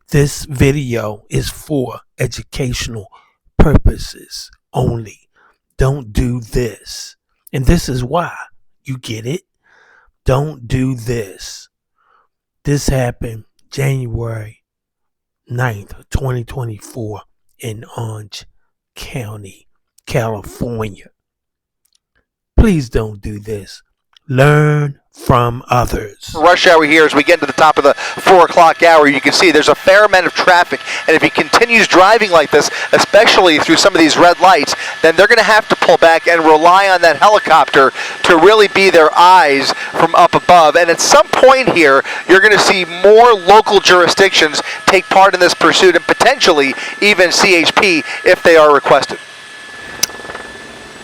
This video is for educational purposes only. Don't do this. And this is why. You get it? Don't do this. This happened January 9th, 2024 in Orange County, California. Please don't do this. Learn from others. Rush hour here as we get into the top of the 4 o'clock hour. You can see there's a fair amount of traffic, and if he continues driving like this, especially through some of these red lights, then they're going to have to pull back and rely on that helicopter to really be their eyes from up above. And at some point here, you're going to see more local jurisdictions take part in this pursuit, and potentially even CHP if they are requested.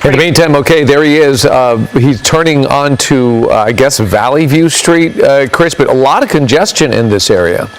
In the meantime, okay, there he is. He's turning onto, I guess, Valley View Street, Chris, but a lot of congestion in this area.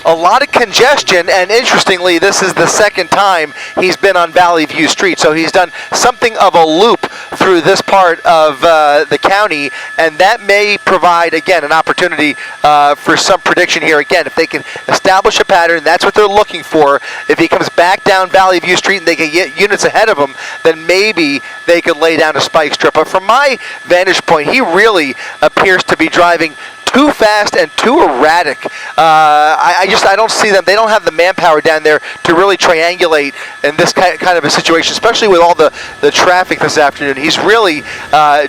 A lot of congestion, and interestingly, this is the second time he's been on Valley View Street, so he's done something of a loop through this part of the county, and that may provide, again, an opportunity for some prediction here. Again, if they can establish a pattern, that's what they're looking for. If he comes back down Valley View Street and they can get units ahead of him, then maybe they could lay down a spike strip. But from my vantage point, he really appears to be driving too fast and too erratic. I don't see them. They don't have the manpower down there to really triangulate in this kind of a situation, especially with all the traffic this afternoon. He's really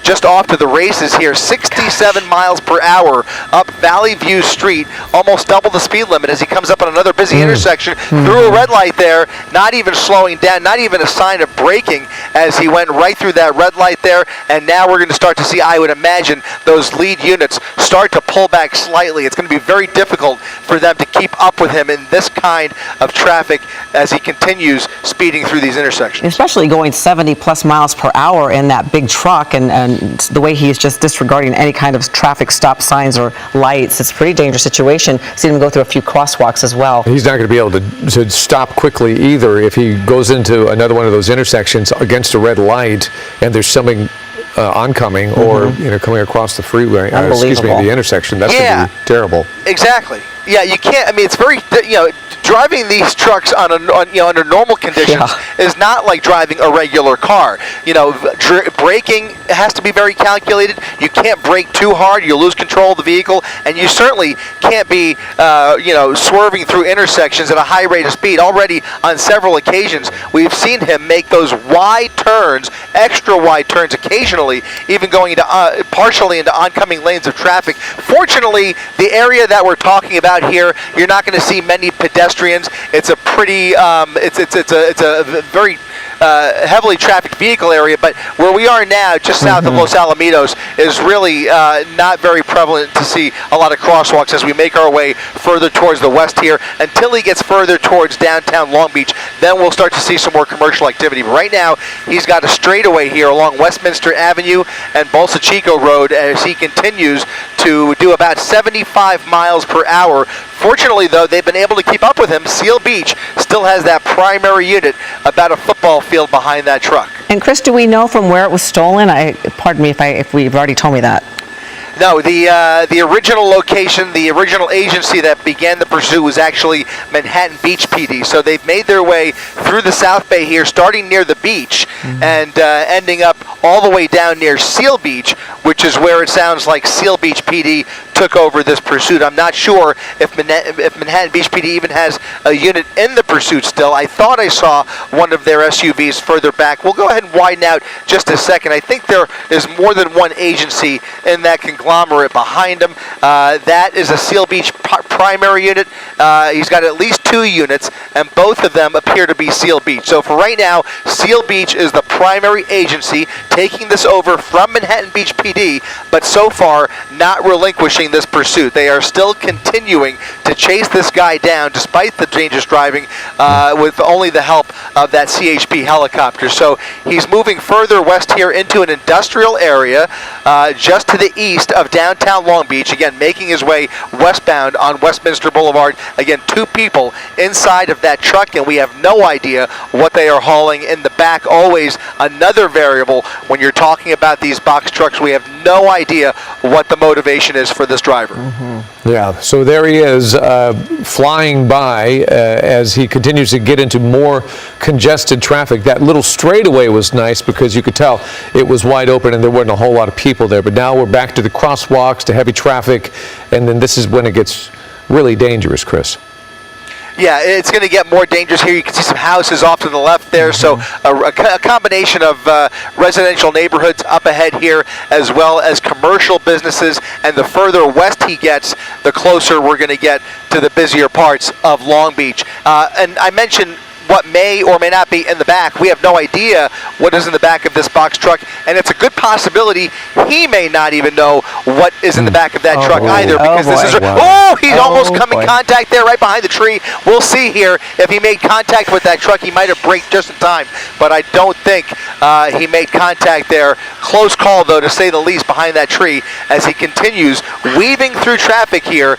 just off to the races here. 67 miles per hour up Valley View Street, almost double the speed limit as he comes up on another busy intersection through a red light there, not even slowing down, not even a sign of braking as he went right through that red light there. And now we're going to start to see, I would imagine, those lead units start to pull back slightly. It's going to be very difficult for them to keep up with him in this kind of traffic as he continues speeding through these intersections. Especially going 70 plus miles per hour in that big truck, and the way he's just disregarding any kind of traffic stop signs or lights. It's a pretty dangerous situation. Seen him go through a few crosswalks as well. He's not going to be able to stop quickly either if he goes into another one of those intersections against a red light and there's something oncoming or coming across the freeway, the intersection. That's going to be terrible. Exactly. Yeah, you can't. I mean, it's very driving these trucks under normal conditions is not like driving a regular car. Braking has to be very calculated. You can't brake too hard; you'll lose control of the vehicle, and you certainly can't be swerving through intersections at a high rate of speed. Already on several occasions, we've seen him make those wide turns, extra wide turns, occasionally even going into partially into oncoming lanes of traffic. Fortunately, the area that we're talking about here, you're not going to see many pedestrians. It's a pretty, it's a very heavily trafficked vehicle area, but where we are now, just south of Los Alamitos, is really not very prevalent to see a lot of crosswalks as we make our way further towards the west here. Until he gets further towards downtown Long Beach, then we'll start to see some more commercial activity. But right now, he's got a straightaway here along Westminster Avenue and Bolsa Chico Road as he continues to do about 75 miles per hour. Fortunately, though, they've been able to keep up with him. Seal Beach still has that primary unit about a football field behind that truck. And Chris, do we know from where it was stolen? Pardon me if we've already told me that. No, the original location, the original agency that began the pursuit was actually Manhattan Beach PD. So they've made their way through the South Bay here, starting near the beach and ending up all the way down near Seal Beach, which is where it sounds like Seal Beach PD took over this pursuit. I'm not sure if Manhattan Beach PD even has a unit in the pursuit still. I thought I saw one of their SUVs further back. We'll go ahead and widen out just a second. I think there is more than one agency in that conglomerate behind him. That is a Seal Beach primary unit. He's got at least 2 units, and both of them appear to be Seal Beach. So for right now, Seal Beach is the primary agency taking this over from Manhattan Beach PD, but so far not relinquishing this pursuit. They are still continuing to chase this guy down despite the dangerous driving with only the help of that CHP helicopter. So he's moving further west here into an industrial area just to the east of downtown Long Beach, again making his way westbound on Westminster Boulevard. Again, 2 people inside of that truck, and we have no idea what they are hauling in the back, always another variable when you're talking about these box trucks. We have no idea what the motivation is for this driver. Yeah, so there he is flying by as he continues to get into more congested traffic. That little straightaway was nice because you could tell it was wide open and there wasn't a whole lot of people there. But now we're back to the crosswalks, to heavy traffic, and then this is when it gets really dangerous, Chris. Yeah, it's going to get more dangerous here. You can see some houses off to the left there. So a combination of residential neighborhoods up ahead here, as well as commercial businesses. And the further west he gets, the closer we're going to get to the busier parts of Long Beach. And I mentioned what may or may not be in the back. We have no idea what is in the back of this box truck, and it's a good possibility he may not even know what is in the back of that truck either, because this is he's almost come in contact there right behind the tree. We'll see here if he made contact with that truck. He might have braked just in time, but I don't think he made contact there. Close call, though, to say the least, behind that tree as he continues weaving through traffic here.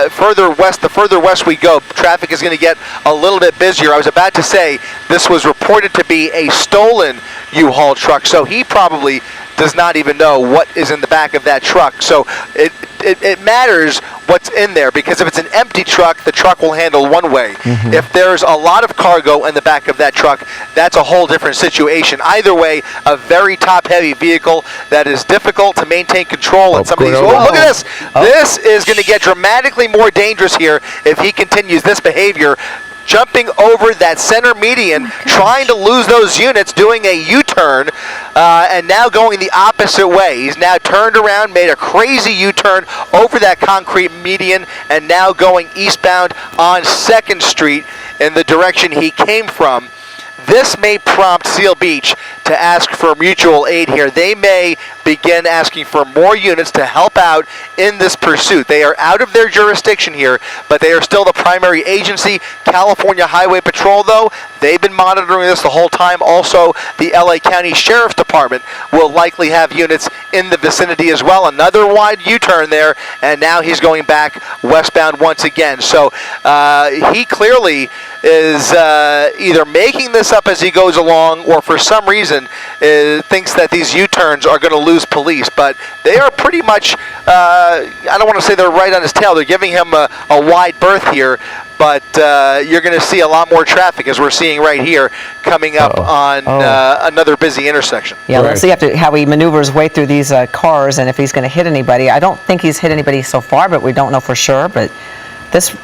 Further west, the further west we go, traffic is going to get a little bit busier. I was about to say this was reported to be a stolen U-Haul truck, so he probably does not even know what is in the back of that truck. So it matters what's in there, because if it's an empty truck, the truck will handle one way. If there's a lot of cargo in the back of that truck, that's a whole different situation. Either way, a very top-heavy vehicle that is difficult to maintain control. And some of these, look at this. This is going to get dramatically more dangerous here if he continues this behavior, jumping over that center median, trying to lose those units, doing a U-turn, and now going the opposite way. He's now turned around, made a crazy U-turn over that concrete median, and now going eastbound on 2nd Street in the direction he came from. This may prompt Seal Beach to ask for mutual aid here. They may begin asking for more units to help out in this pursuit. They are out of their jurisdiction here, but they are still the primary agency. California Highway Patrol, though, they've been monitoring this the whole time. Also, the LA County Sheriff's Department will likely have units in the vicinity as well. Another wide U-turn there, and now he's going back westbound once again. So he clearly is either making this up as he goes along, or for some reason thinks that these U-turns are going to lose police. But they are pretty much, I don't want to say they're right on his tail. They're giving him a wide berth here. But you're going to see a lot more traffic, as we're seeing right here, coming up on another busy intersection. Yeah, let's see how he maneuvers way through these cars, and if he's going to hit anybody. I don't think he's hit anybody so far, but we don't know for sure. But this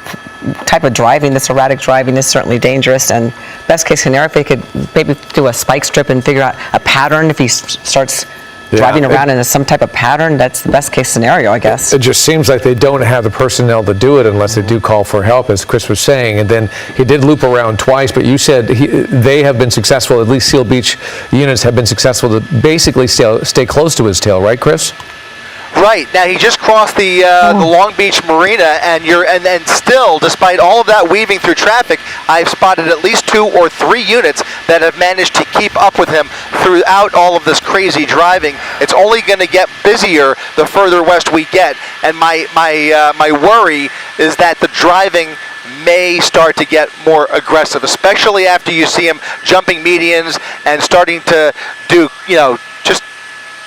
type of driving, this erratic driving, is certainly dangerous. And best case scenario, if they could maybe do a spike strip and figure out a pattern, if he starts driving around in some type of pattern, that's the best case scenario, I guess. It just seems like they don't have the personnel to do it unless they do call for help, as Chris was saying. And then he did loop around twice, but you said they have been successful, at least Seal Beach units have been successful to basically stay close to his tail, right, Chris? Right. Now he just crossed the Long Beach Marina, and still, despite all of that weaving through traffic, I've spotted at least 2 or 3 units that have managed to keep up with him throughout all of this crazy driving. It's only going to get busier the further west we get, and my worry is that the driving may start to get more aggressive, especially after you see him jumping medians and starting to do, just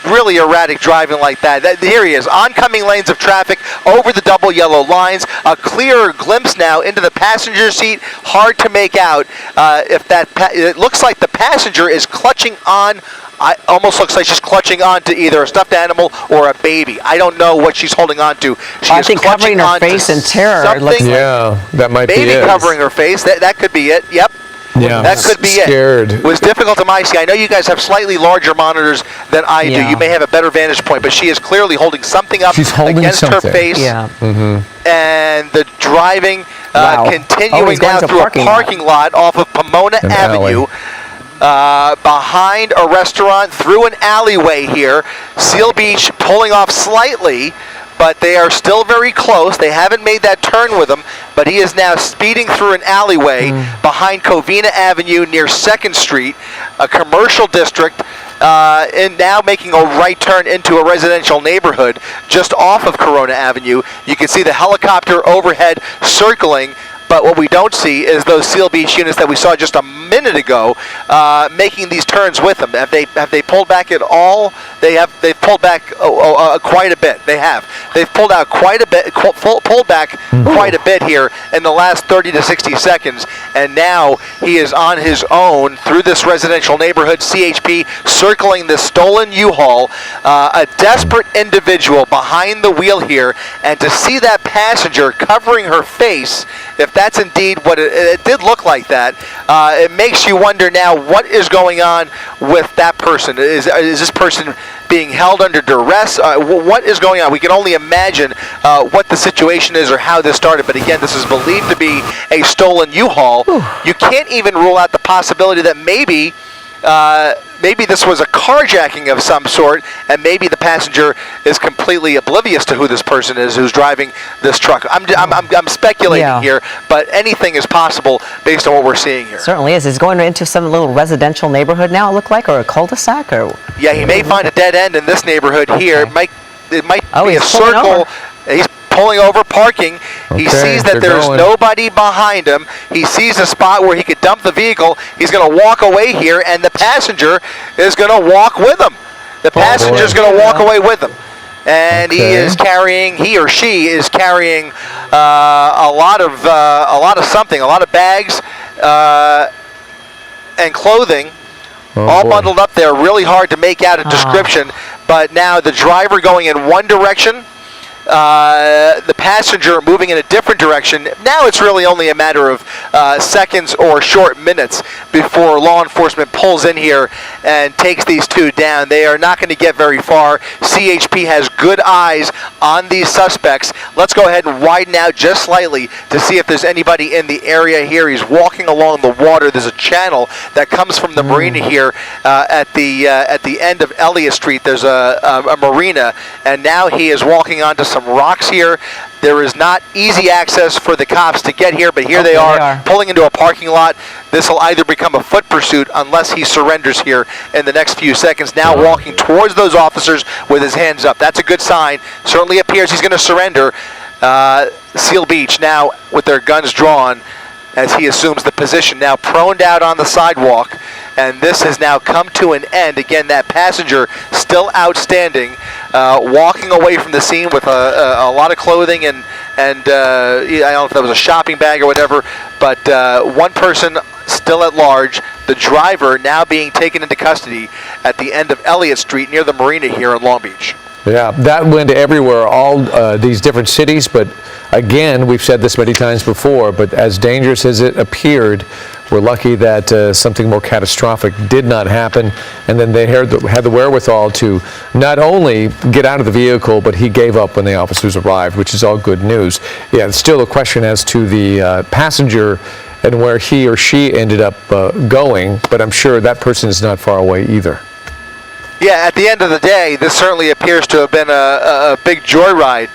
really erratic driving like that. Here he is, oncoming lanes of traffic, over the double yellow lines, a clearer glimpse now into the passenger seat. Hard to make out if that, it looks like the passenger is clutching on, almost looks like she's clutching on to either a stuffed animal or a baby. I don't know what she's holding on to. I think covering her face in terror. That might be it. Maybe covering her face, that could be it, yep. Yeah, that could be scared. It was difficult to see. I know you guys have slightly larger monitors than I do. You may have a better vantage point, but she is clearly holding something up against her face. Yeah. And the driving continuing now through a parking lot off of Pomona Avenue. Behind a restaurant, through an alleyway here. Seal Beach pulling off slightly, but they are still very close. They haven't made that turn with him, but he is now speeding through an alleyway behind Covina Avenue near 2nd Street, a commercial district, and now making a right turn into a residential neighborhood just off of Corona Avenue. You can see the helicopter overhead circling, but what we don't see is those Seal Beach units that we saw just a minute ago, making these turns with him. Have they pulled back at all? They've pulled back quite a bit. They've pulled out quite a bit, pulled back quite a bit here in the last 30 to 60 seconds, and now he is on his own through this residential neighborhood. CHP circling this stolen U-Haul, a desperate individual behind the wheel here, and to see that passenger covering her face, if that's indeed what it did look like that, it makes you wonder now what is going on with that person. Is this person being held under duress? What is going on? We can only imagine what the situation is or how this started, but again, this is believed to be a stolen U-Haul. You can't even rule out the possibility that maybe this was a carjacking of some sort, and maybe the passenger is completely oblivious to who this person is who's driving this truck. I'm speculating here, but anything is possible based on what we're seeing here. Certainly is. It's going into some little residential neighborhood now, it looked like, or a cul-de-sac, or? Yeah, he may find a dead end in this neighborhood here. It might be a circle. He's pulling over, parking. He sees that there's nobody behind him. He sees a spot where he could dump the vehicle. He's going to walk away here, and the passenger is going to walk with him. The passenger is going to walk away with him. And he or she is carrying a lot of something, a lot of bags and clothing, all bundled up there. Really hard to make out a description. But now the driver going in one direction, the passenger moving in a different direction. Now it's really only a matter of seconds or short minutes before law enforcement pulls in here and takes these two down. They are not going to get very far. CHP has good eyes on these suspects. Let's go ahead and widen out just slightly to see if there's anybody in the area here. He's walking along the water. There's a channel that comes from the marina here at the end of Elliott Street. There's a marina, and now he is walking onto some rocks here. There is not easy access for the cops to get here, but here they are pulling into a parking lot. This will either become a foot pursuit unless he surrenders here in the next few seconds. Now walking towards those officers with his hands up. That's a good sign. Certainly appears he's going to surrender. Seal Beach now with their guns drawn as he assumes the position, now proned out on the sidewalk, and this has now come to an end. Again, that passenger still outstanding, walking away from the scene with a lot of clothing and I don't know if that was a shopping bag or whatever, but one person still at large. The driver now being taken into custody at the end of Elliott Street near the marina here in Long Beach. Yeah, that went everywhere, all these different cities, but again, we've said this many times before, but as dangerous as it appeared, we're lucky that something more catastrophic did not happen, and then they had the wherewithal to not only get out of the vehicle, but he gave up when the officers arrived, which is all good news. Yeah, it's still a question as to the passenger and where he or she ended up going, but I'm sure that person is not far away either. Yeah, at the end of the day, this certainly appears to have been a big joyride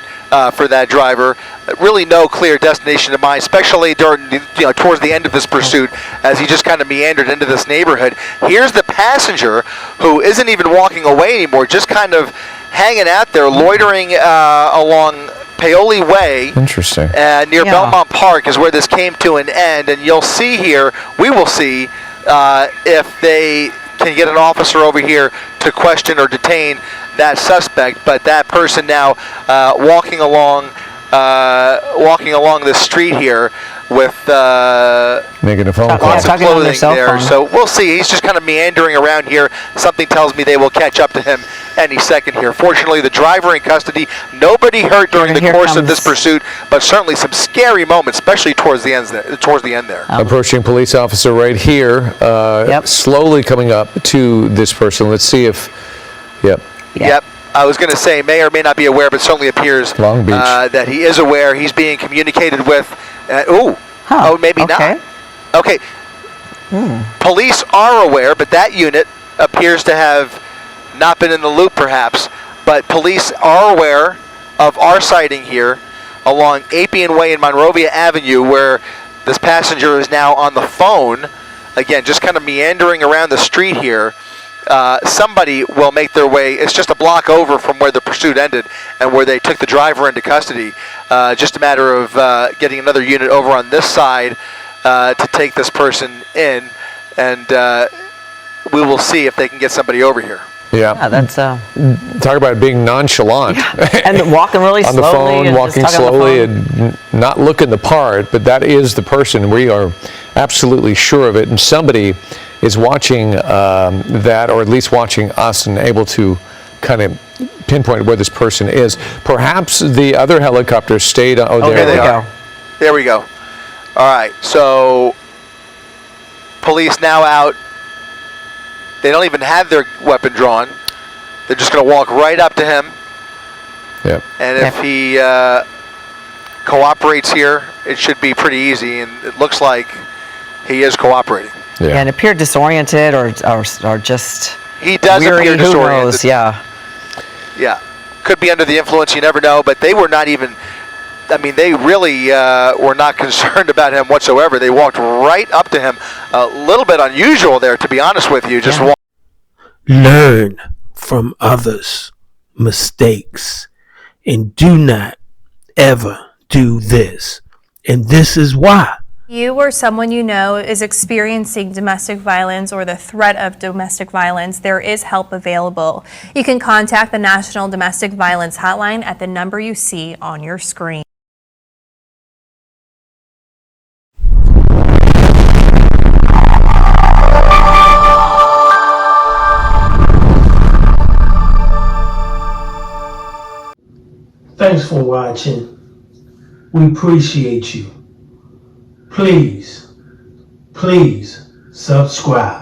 for that driver. Really no clear destination in mind, especially during towards the end of this pursuit as he just kind of meandered into this neighborhood. Here's the passenger who isn't even walking away anymore, just kind of hanging out there, loitering along Paoli Way. Interesting. Near Belmont Park is where this came to an end, and you'll see here, we will see if they can get an officer over here to question or detain that suspect, but that person now walking along the street here with making a phone call. Lots of clothing there. So we'll see. He's just kind of meandering around here. Something tells me they will catch up to him any second here. Fortunately, the driver in custody. Nobody hurt during the course of this pursuit, but certainly some scary moments, especially towards the end there. Approaching police officer right here, slowly coming up to this person. Let's see if, Yep. I was going to say may or may not be aware, but certainly appears Long Beach. That he is aware. He's being communicated with. Maybe not. Okay. Police are aware, but that unit appears to have not been in the loop perhaps. But police are aware of our sighting here along Appian Way and Monrovia Avenue, where this passenger is now on the phone. Again, just kind of meandering around the street here. Somebody will make their way. It's just a block over from where the pursuit ended and where they took the driver into custody. Just a matter of getting another unit over on this side to take this person in. and we will see if they can get somebody over here. Yeah, that's Talk about being nonchalant. and walking really on slowly. the phone, and walking just talking on the slowly, phone. and not looking the part, but that is the person. We are absolutely sure of it, and somebody is watching that, or at least watching us, and able to kind of pinpoint where this person is. Perhaps the other helicopter stayed. Oh, Okay, there they we go. are. There we go. All right, so police now out. They don't even have their weapon drawn. They're just going to walk right up to him. Yep. And if he cooperates here, it should be pretty easy. And it looks like he is cooperating. Yeah. And appear disoriented or just He does weary. appear Who disoriented. knows? Yeah. Yeah. Could be under the influence, you never know. But they were not even, I mean, they really were not concerned about him whatsoever. They walked right up to him. A little bit unusual there, to be honest with you. Just Yeah. Learn from others' mistakes and do not ever do this. And this is why. You or someone you know is experiencing domestic violence or the threat of domestic violence, there is help available. You can contact the National Domestic Violence Hotline at the number you see on your screen. Thanks for watching. We appreciate you. Please subscribe.